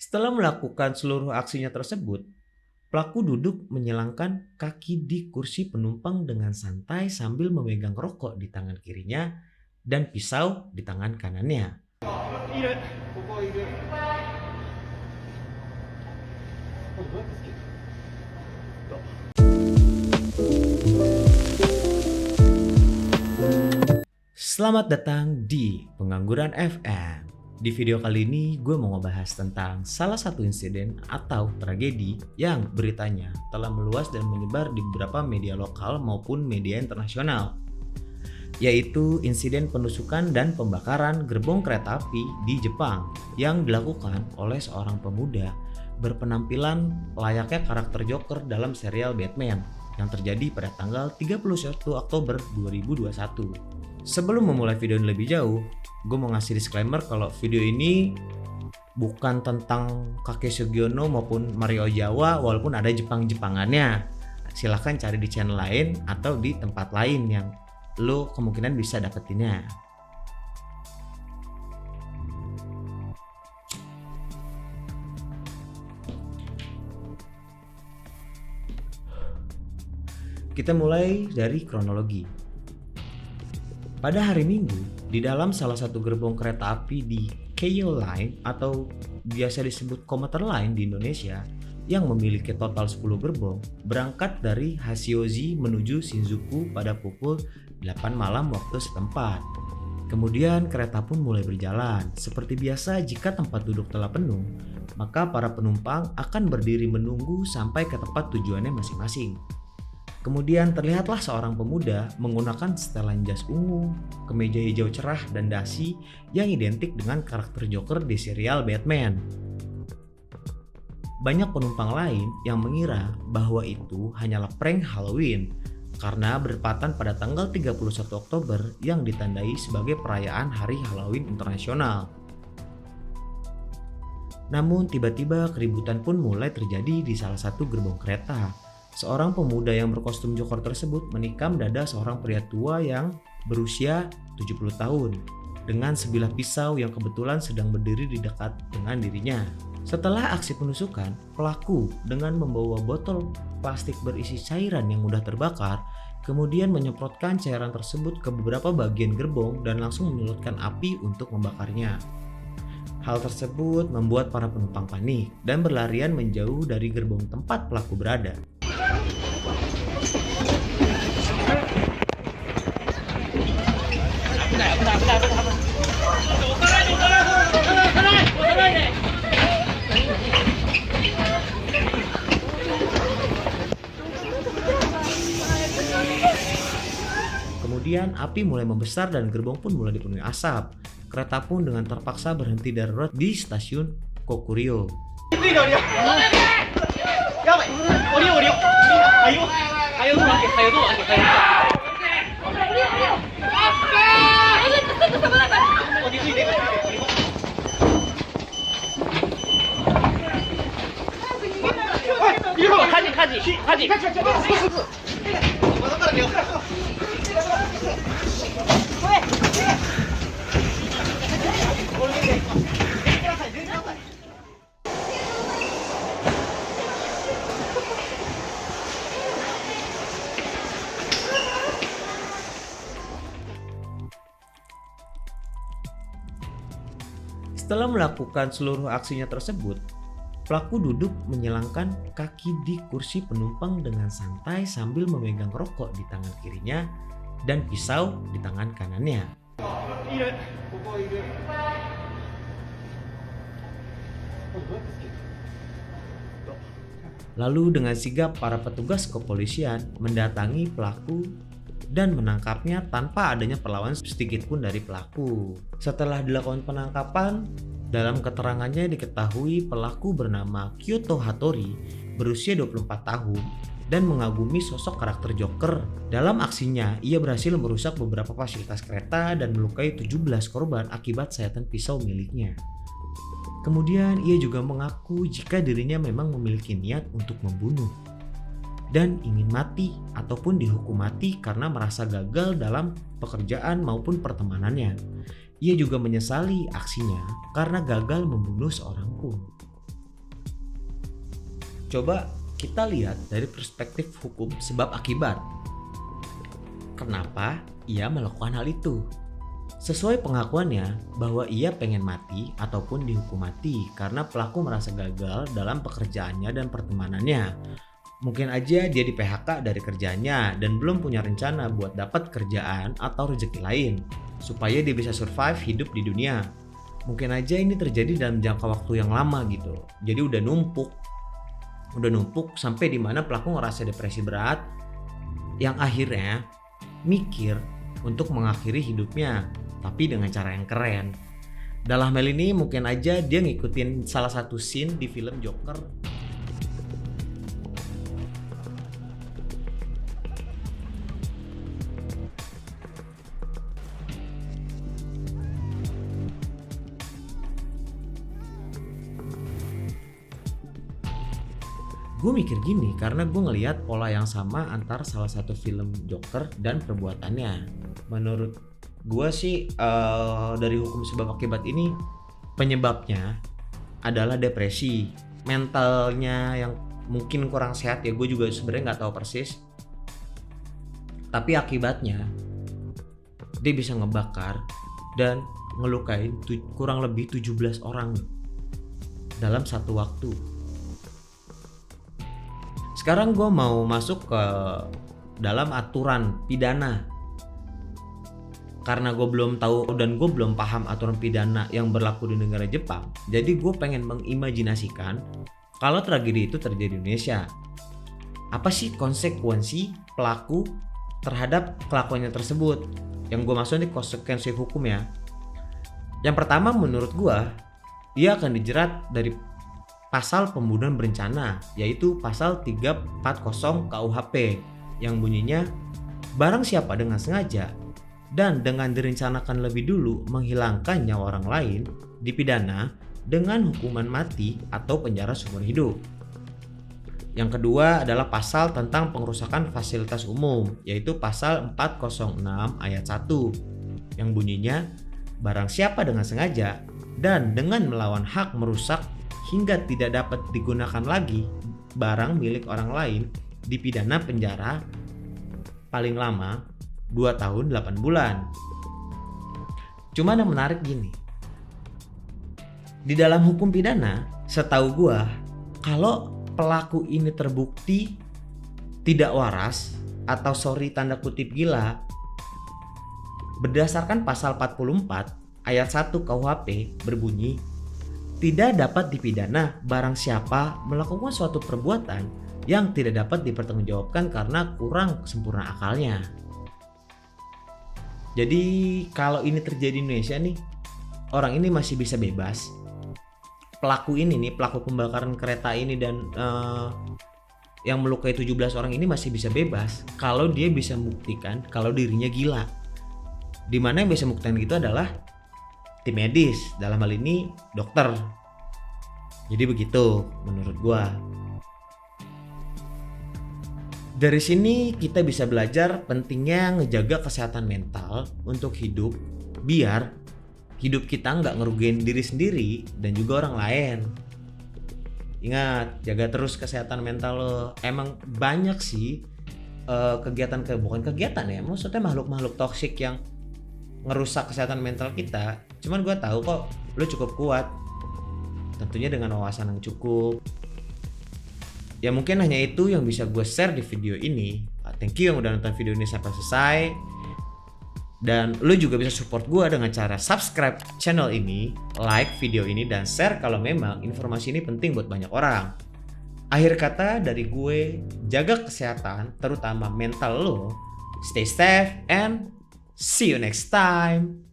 Setelah melakukan seluruh aksinya tersebut, pelaku duduk menyilangkan kaki di kursi penumpang dengan santai sambil memegang rokok di tangan kirinya dan pisau di tangan kanannya. いるここいるこれどうやってつけると Selamat datang di Pengangguran FM. Di video kali ini gue mau ngebahas tentang salah satu insiden atau tragedi yang beritanya telah meluas dan menyebar di beberapa media lokal maupun media internasional, yaitu insiden penusukan dan pembakaran gerbong kereta api di Jepang yang dilakukan oleh seorang pemuda berpenampilan layaknya karakter Joker dalam serial Batman yang terjadi pada tanggal 31 Oktober 2021. Sebelum memulai video ini lebih jauh, gue mau ngasih disclaimer kalau video ini bukan tentang Kakek Sugiono maupun Mario Jawa walaupun ada Jepang-Jepangannya. Silahkan cari di channel lain atau di tempat lain yang lo kemungkinan bisa dapetinnya. Kita mulai dari kronologi. Pada hari Minggu, di dalam salah satu gerbong kereta api di Keio Line atau biasa disebut Komuter Line di Indonesia yang memiliki total 10 gerbong, berangkat dari Hashioji menuju Shinjuku pada pukul 8 malam waktu setempat. Kemudian kereta pun mulai berjalan. Seperti biasa, jika tempat duduk telah penuh, maka para penumpang akan berdiri menunggu sampai ke tempat tujuannya masing-masing. Kemudian terlihatlah seorang pemuda menggunakan setelan jas ungu, kemeja hijau cerah dan dasi yang identik dengan karakter Joker di serial Batman. Banyak penumpang lain yang mengira bahwa itu hanyalah prank Halloween karena bertepatan pada tanggal 31 Oktober yang ditandai sebagai perayaan Hari Halloween Internasional. Namun tiba-tiba keributan pun mulai terjadi di salah satu gerbong kereta. Seorang pemuda yang berkostum Joker tersebut menikam dada seorang pria tua yang berusia 70 tahun dengan sebilah pisau yang kebetulan sedang berdiri di dekat dengan dirinya. Setelah aksi penusukan, pelaku dengan membawa botol plastik berisi cairan yang mudah terbakar, kemudian menyemprotkan cairan tersebut ke beberapa bagian gerbong dan langsung menyulutkan api untuk membakarnya. Hal tersebut membuat para penumpang panik dan berlarian menjauh dari gerbong tempat pelaku berada. Kemudian api mulai membesar dan gerbong pun mulai dipenuhi asap. Kereta pun dengan terpaksa berhenti darurat di stasiun Kokurio. Setelah melakukan seluruh aksinya tersebut, pelaku duduk menyilangkan kaki di kursi penumpang dengan santai sambil memegang rokok di tangan kirinya dan pisau di tangan kanannya. Lalu dengan sigap para petugas kepolisian mendatangi pelaku dan menangkapnya tanpa adanya perlawanan sedikit pun dari pelaku. Setelah dilakukan penangkapan, dalam keterangannya diketahui pelaku bernama Kyoto Hattori, berusia 24 tahun dan mengagumi sosok karakter Joker. Dalam aksinya, ia berhasil merusak beberapa fasilitas kereta dan melukai 17 korban akibat sayatan pisau miliknya. Kemudian ia juga mengaku jika dirinya memang memiliki niat untuk membunuh dan ingin mati ataupun dihukum mati karena merasa gagal dalam pekerjaan maupun pertemanannya. Ia juga menyesali aksinya karena gagal membunuh seorang pun. Coba kita lihat dari perspektif hukum sebab akibat. Kenapa ia melakukan hal itu? Sesuai pengakuannya bahwa ia pengen mati ataupun dihukum mati karena pelaku merasa gagal dalam pekerjaannya dan pertemanannya. Mungkin aja dia di PHK dari kerjaannya dan belum punya rencana buat dapat kerjaan atau rezeki lain supaya dia bisa survive hidup di dunia. Mungkin aja ini terjadi dalam jangka waktu yang lama gitu. Jadi udah numpuk sampai dimana pelaku ngerasa depresi berat yang akhirnya mikir untuk mengakhiri hidupnya, tapi dengan cara yang keren. Dalam hal ini mungkin aja dia ngikutin salah satu scene di film Joker. Gue mikir gini karena gue ngelihat pola yang sama antara salah satu film Joker dan perbuatannya. Menurut gue sih dari hukum sebab akibat ini penyebabnya adalah depresi, mentalnya yang mungkin kurang sehat ya. Gue juga sebenarnya nggak tahu persis. Tapi akibatnya dia bisa ngebakar dan ngelukain kurang lebih 17 orang dalam satu waktu. Sekarang gue mau masuk ke dalam aturan pidana. Karena gue belum tahu dan gue belum paham aturan pidana yang berlaku di negara Jepang. Jadi gue pengen mengimajinasikan kalau tragedi itu terjadi di Indonesia. Apa sih konsekuensi pelaku terhadap kelakuannya tersebut? Yang gue maksud ini konsekuensi hukum ya. Yang pertama menurut gue, dia akan dijerat dari pasal pembunuhan berencana, yaitu pasal 340 KUHP yang bunyinya barang siapa dengan sengaja dan dengan direncanakan lebih dulu menghilangkan nyawa orang lain dipidana dengan hukuman mati atau penjara seumur hidup. Yang kedua adalah pasal tentang pengerusakan fasilitas umum, yaitu pasal 406 ayat 1 yang bunyinya barang siapa dengan sengaja dan dengan melawan hak merusak hingga tidak dapat digunakan lagi barang milik orang lain dipidana penjara paling lama 2 tahun 8 bulan. Cuman yang menarik gini, di dalam hukum pidana setahu gua kalau pelaku ini terbukti tidak waras atau tanda kutip gila, berdasarkan pasal 44 ayat 1 KUHP berbunyi tidak dapat dipidana barang siapa melakukan suatu perbuatan yang tidak dapat dipertanggungjawabkan karena kurang sempurna akalnya. Jadi kalau ini terjadi di Indonesia nih, orang ini masih bisa bebas. Pelaku ini nih, pelaku pembakaran kereta ini dan yang melukai 17 orang ini masih bisa bebas kalau dia bisa membuktikan kalau dirinya gila. Dimana yang bisa membuktikan gitu adalah tim medis, dalam hal ini dokter. Jadi begitu menurut gua. Dari sini kita bisa belajar pentingnya ngejaga kesehatan mental untuk hidup, biar hidup kita nggak ngerugiin diri sendiri dan juga orang lain. Ingat, jaga terus kesehatan mental lo. Emang banyak sih bukan kegiatan ya, maksudnya makhluk-makhluk toksik yang ngerusak kesehatan mental kita. Cuman gue tahu kok lo cukup kuat, tentunya dengan wawasan yang cukup. Ya mungkin hanya itu yang bisa gue share di video ini. Thank you yang udah nonton video ini sampai selesai. Dan lo juga bisa support gue dengan cara subscribe channel ini, like video ini, dan share kalau memang informasi ini penting buat banyak orang. Akhir kata dari gue, jaga kesehatan terutama mental lo. Stay safe and see you next time.